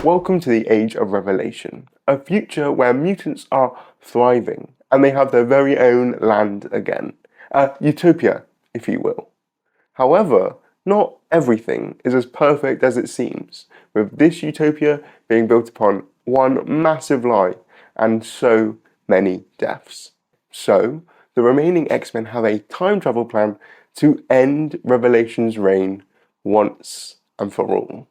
Welcome to the Age of Revelation, a future where mutants are thriving and they have their very own land again. A utopia, if you will. However, not everything is as perfect as it seems, with this utopia being built upon one massive lie and so many deaths. So, the remaining X-Men have a time travel plan to end Revelation's reign once and for all.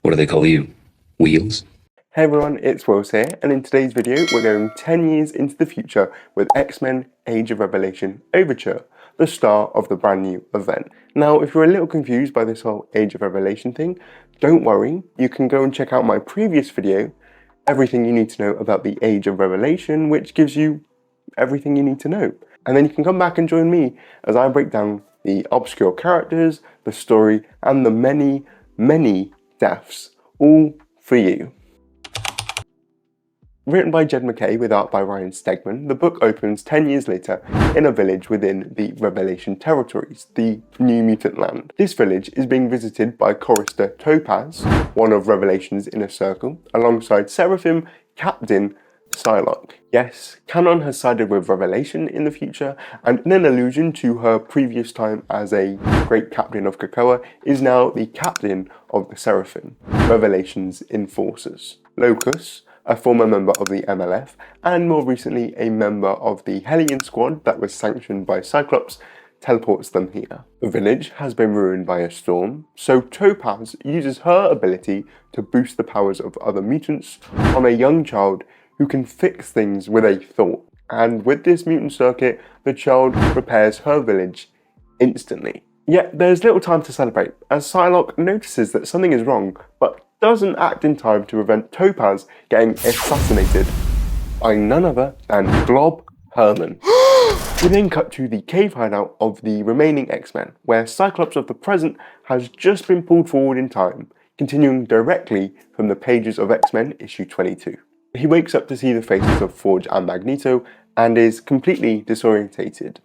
What do they call you? Wheels? Hey everyone, it's Wills here, and in today's video we're going 10 years into the future with X-Men Age of Revelation Overture, the start of the brand new event. Now, if you're a little confused by this whole Age of Revelation thing, don't worry, you can go and check out my previous video, Everything You Need to Know About the Age of Revelation, which gives you everything you need to know. And then you can come back and join me as I break down the obscure characters, the story, and the many, many deaths, all for you. Written by Jed MacKay with art by Ryan Stegman, the book opens 10 years later in a village within the Revelation territories, the New Mutant Land. This village is being visited by chorister Topaz, one of Revelation's inner circle, alongside Seraphim Captain Psylocke. Yes, Canon has sided with Revelation in the future, and in an allusion to her previous time as a great captain of Krakoa, is now the captain of the Seraphim, Revelation's enforcers. Locus, a former member of the MLF, and more recently a member of the Hellion squad that was sanctioned by Cyclops, teleports them here. The village has been ruined by a storm, so Topaz uses her ability to boost the powers of other mutants on a young child who can fix things with a thought. And with this mutant circuit, the child repairs her village instantly. Yet there's little time to celebrate, as Psylocke notices that something is wrong, but doesn't act in time to prevent Topaz getting assassinated by none other than Glob Herman. We then cut to the cave hideout of the remaining X-Men, where Cyclops of the present has just been pulled forward in time, continuing directly from the pages of X-Men issue 22. He wakes up to see the faces of Forge and Magneto and is completely disorientated,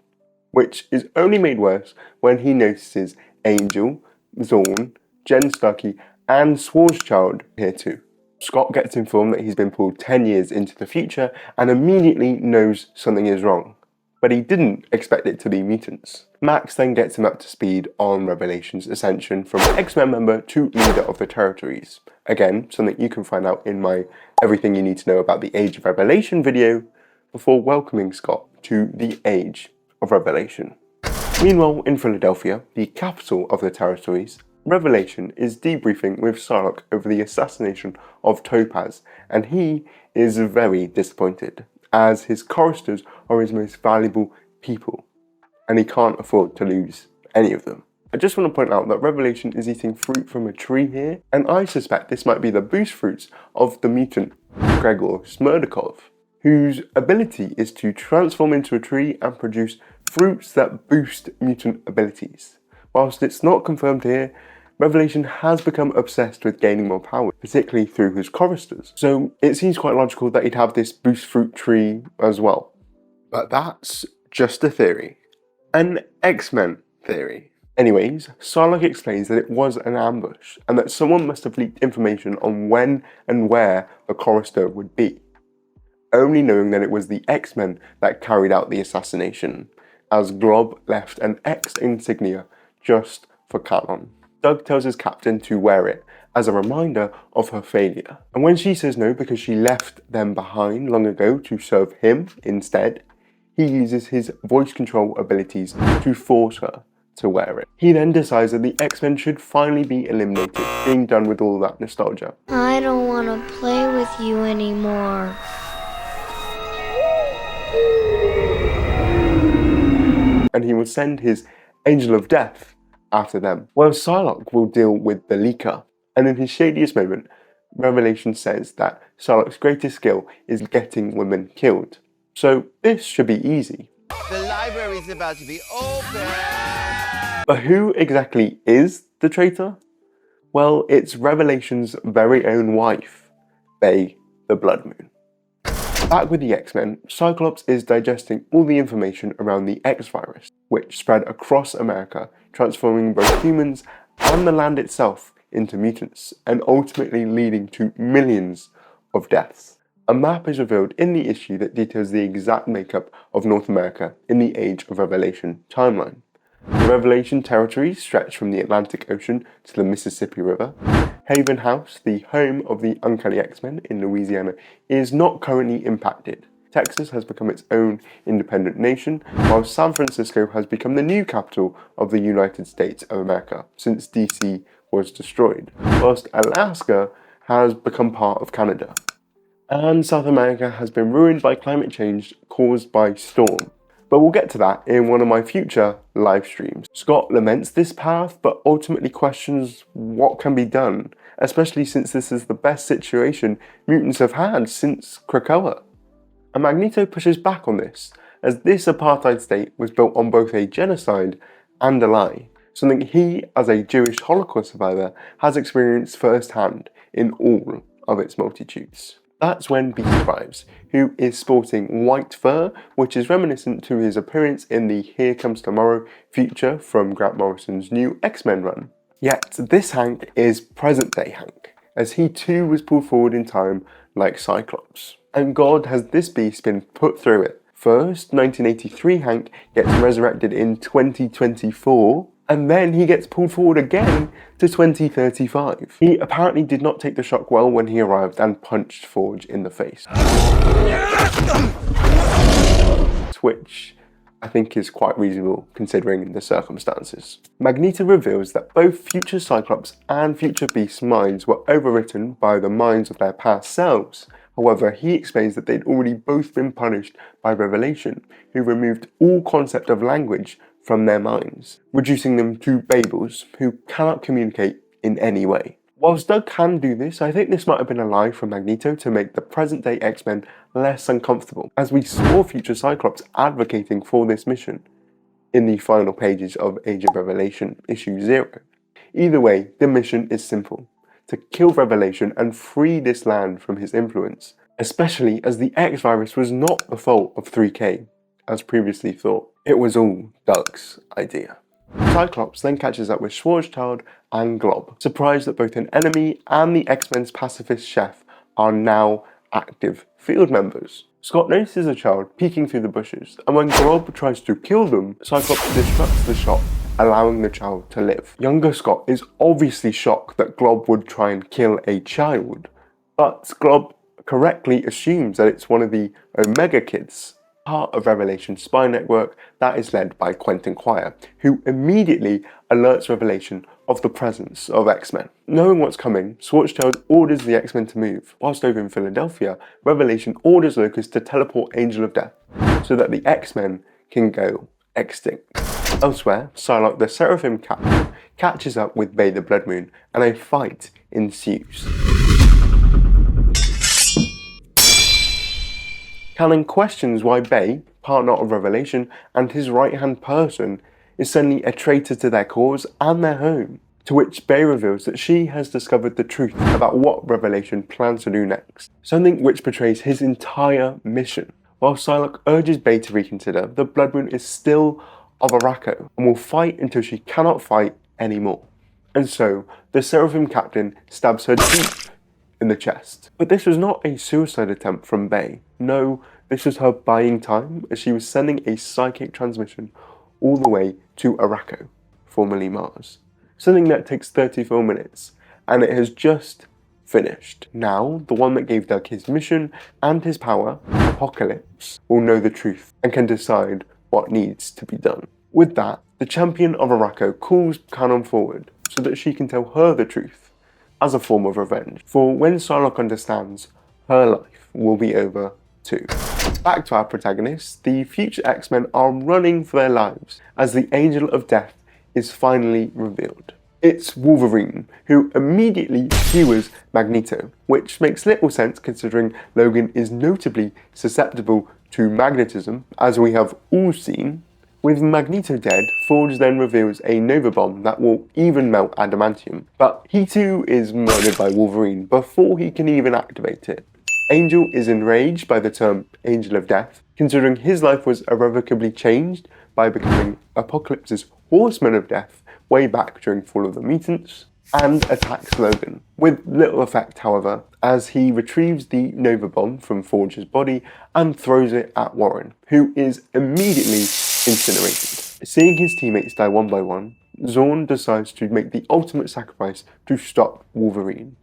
which is only made worse when he notices Angel, Zorn, Jen Starkey, and Swarschild here too. Scott gets informed that he's been pulled 10 years into the future and immediately knows something is wrong, but he didn't expect it to be mutants. Max then gets him up to speed on Revelation's ascension from X-Men member to leader of the territories. Again, something you can find out in my Everything You Need to Know About the Age of Revelation video before welcoming Scott to the Age of Revelation. Meanwhile, in Philadelphia, the capital of the territories, Revelation is debriefing with Psylocke over the assassination of Topaz, and he is very disappointed, as his choristers are his most valuable people, and he can't afford to lose any of them. I just want to point out that Revelation is eating fruit from a tree here, and I suspect this might be the boost fruits of the mutant Gregor Smerdakov, whose ability is to transform into a tree and produce fruits that boost mutant abilities. Whilst it's not confirmed here, Revelation has become obsessed with gaining more power, particularly through his choristers, so it seems quite logical that he'd have this boost fruit tree as well. But that's just a theory. An X-Men theory. Anyways, Psylocke explains that it was an ambush, and that someone must have leaked information on when and where the chorister would be, only knowing that it was the X-Men that carried out the assassination, as Glob left an X insignia just for Canon. Doug tells his captain to wear it as a reminder of her failure, and when she says no because she left them behind long ago to serve him instead, he uses his voice control abilities to force her to wear it. He then decides that the X-Men should finally be eliminated, being done with all that nostalgia. I don't want to play with you anymore. And he will send his Angel of Death after them. Well, Psylocke will deal with the leaker, and in his shadiest moment, Revelation says that Psylocke's greatest skill is getting women killed. So this should be easy. The library is about to be open! But who exactly is the traitor? Well, it's Revelation's very own wife, Bay the Blood Moon. Back with the X-Men, Cyclops is digesting all the information around the X-Virus, which spread across America, transforming both humans and the land itself into mutants, and ultimately leading to millions of deaths. A map is revealed in the issue that details the exact makeup of North America in the Age of Revelation timeline. The Revelation territories stretch from the Atlantic Ocean to the Mississippi River. Haven House, the home of the Uncanny X-Men in Louisiana, is not currently impacted. Texas has become its own independent nation, while San Francisco has become the new capital of the United States of America since DC was destroyed, whilst Alaska has become part of Canada. And South America has been ruined by climate change caused by storm. But we'll get to that in one of my future live streams. Scott laments this path, but ultimately questions what can be done, especially since this is the best situation mutants have had since Krakoa. And Magneto pushes back on this, as this apartheid state was built on both a genocide and a lie, something he, as a Jewish Holocaust survivor, has experienced firsthand in all of its multitudes. That's when Beast arrives, who is sporting white fur, which is reminiscent to his appearance in the Here Comes Tomorrow feature from Grant Morrison's new X-Men run. Yet this Hank is present-day Hank, as he too was pulled forward in time like Cyclops. And God has this beast been put through it. First, 1983 Hank gets resurrected in 2024, and then he gets pulled forward again to 2035. He apparently did not take the shock well when he arrived and punched Forge in the face. Which I think is quite reasonable considering the circumstances. Magneto reveals that both future Cyclops and future Beast's minds were overwritten by the minds of their past selves. However, he explains that they'd already both been punished by Revelation, who removed all concept of language from their minds, reducing them to babels who cannot communicate in any way. Whilst Doug can do this, I think this might have been a lie from Magneto to make the present-day X-Men less uncomfortable, as we saw future Cyclops advocating for this mission in the final pages of Age of Revelation issue 0. Either way, the mission is simple: to kill Revelation and free this land from his influence, especially as the X-Virus was not the fault of 3K, as previously thought. It was all Doug's idea. Cyclops then catches up with Schwarzschild and Glob, surprised that both an enemy and the X-Men's pacifist chef are now active field members. Scott notices a child peeking through the bushes, and when Glob tries to kill them, Cyclops disrupts the shot, allowing the child to live. Younger Scott is obviously shocked that Glob would try and kill a child, but Glob correctly assumes that it's one of the Omega kids, part of Revelation's spy network that is led by Quentin Quire, who immediately alerts Revelation of the presence of X-Men. Knowing what's coming, Schwarzschild orders the X-Men to move. Whilst over in Philadelphia, Revelation orders Locust to teleport Angel of Death so that the X-Men can go extinct. Elsewhere, Psylocke the Seraphim captain catches up with Bay the Blood Moon, and a fight ensues. Cannon questions why Bay, partner of Revelation and his right-hand person, is suddenly a traitor to their cause and their home, to which Bay reveals that she has discovered the truth about what Revelation plans to do next, something which betrays his entire mission. While Psylocke urges Bay to reconsider, the Blood Moon is still of Arakko and will fight until she cannot fight anymore. And so, the Seraphim captain stabs her deep in the chest. But this was not a suicide attempt from Bay. No, this was her buying time, as she was sending a psychic transmission all the way to Arakko, formerly Mars. Something that takes 34 minutes, and it has just finished. Now, the one that gave Doug his mission and his power, Apocalypse, will know the truth and can decide what needs to be done. With that, the champion of Arakko calls Cannon forward so that she can tell her the truth, as a form of revenge. For when Psylocke understands, her life will be over too. Back to our protagonists, the future X-Men are running for their lives as the Angel of Death is finally revealed. It's Wolverine, who immediately skewers Magneto, which makes little sense considering Logan is notably susceptible to magnetism, as we have all seen. With Magneto dead, Forge then reveals a Nova Bomb that will even melt adamantium, but he too is murdered by Wolverine before he can even activate it. Angel is enraged by the term Angel of Death, considering his life was irrevocably changed by becoming Apocalypse's Horseman of Death way back during Fall of the Mutants. and attacks Logan, with little effect however, as he retrieves the Nova Bomb from Forge's body and throws it at Warren, who is immediately incinerated. Seeing his teammates die one by one, Zorn decides to make the ultimate sacrifice to stop Wolverine.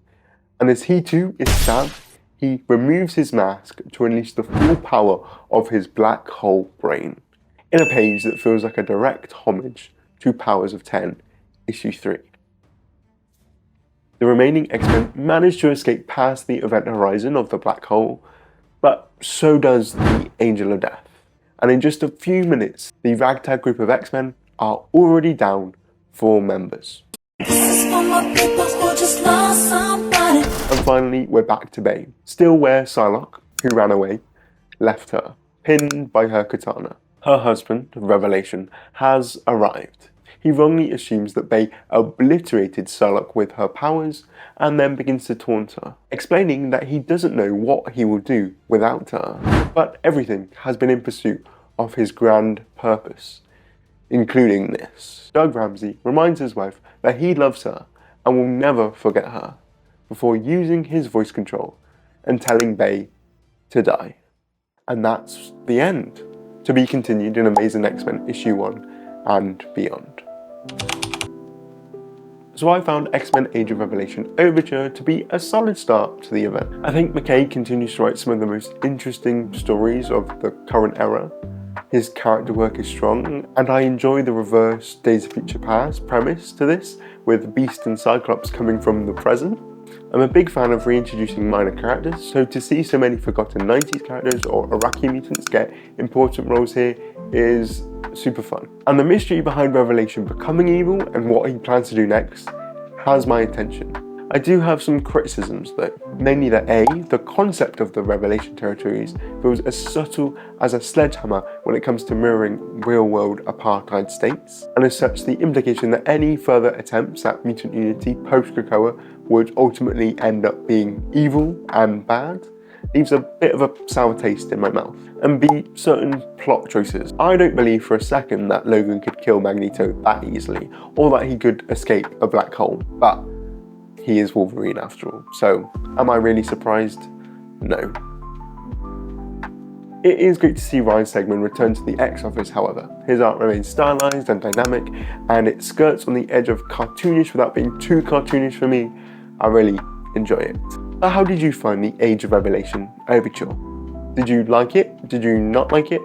And as he too is stabbed, he removes his mask to unleash the full power of his black hole brain, in a page that feels like a direct homage to Powers of 10, issue 3. The remaining X-Men manage to escape past the event horizon of the black hole, but so does the Angel of Death. And in just a few minutes, the ragtag group of X-Men are already down 4 members. And finally, we're back to Bay, still where Psylocke, who ran away, left her, pinned by her katana. Her husband, Revelation, has arrived. He wrongly assumes that Bay obliterated Psylocke with her powers and then begins to taunt her, explaining that he doesn't know what he will do without her. But everything has been in pursuit of his grand purpose, including this. Doug Ramsey reminds his wife that he loves her and will never forget her, before using his voice control and telling Bay to die. And that's the end. To be continued in Amazing X-Men issue 1 and beyond. So I found X-Men Age of Revelation Overture to be a solid start to the event. I think McKay continues to write some of the most interesting stories of the current era. His character work is strong, and I enjoy the reverse Days of Future Past premise to this, with Beast and Cyclops coming from the present. I'm a big fan of reintroducing minor characters, so to see so many forgotten 90s characters or Iraqi mutants get important roles here is super fun. And the mystery behind Revelation becoming evil and what he plans to do next has my attention. I do have some criticisms though, mainly that A, the concept of the Revelation territories feels as subtle as a sledgehammer when it comes to mirroring real-world apartheid states, and as such the implication that any further attempts at mutant unity post-Krakoa would ultimately end up being evil and bad leaves a bit of a sour taste in my mouth. And B, certain plot choices. I don't believe for a second that Logan could kill Magneto that easily, or that he could escape a black hole, but he is Wolverine after all. So, am I really surprised? No. It is great to see Ryan Stegman return to the X office, however. His art remains stylized and dynamic, and it skirts on the edge of cartoonish without being too cartoonish for me. I really enjoy it. But how did you find the Age of Revelation Overture? Did you like it? Did you not like it?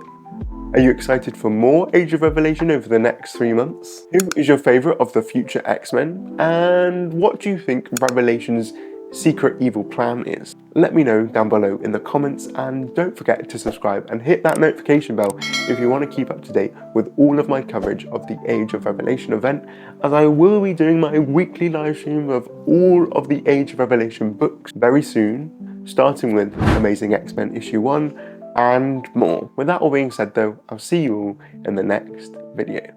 Are you excited for more Age of Revelation over the next 3 months? Who is your favourite of the future X-Men? And what do you think Revelation's secret evil plan is? Let me know down below in the comments, and don't forget to subscribe and hit that notification bell if you want to keep up to date with all of my coverage of the Age of Revelation event, as I will be doing my weekly live stream of all of the Age of Revelation books very soon, starting with Amazing X-Men issue 1 and more. With that all being said though, I'll see you all in the next video.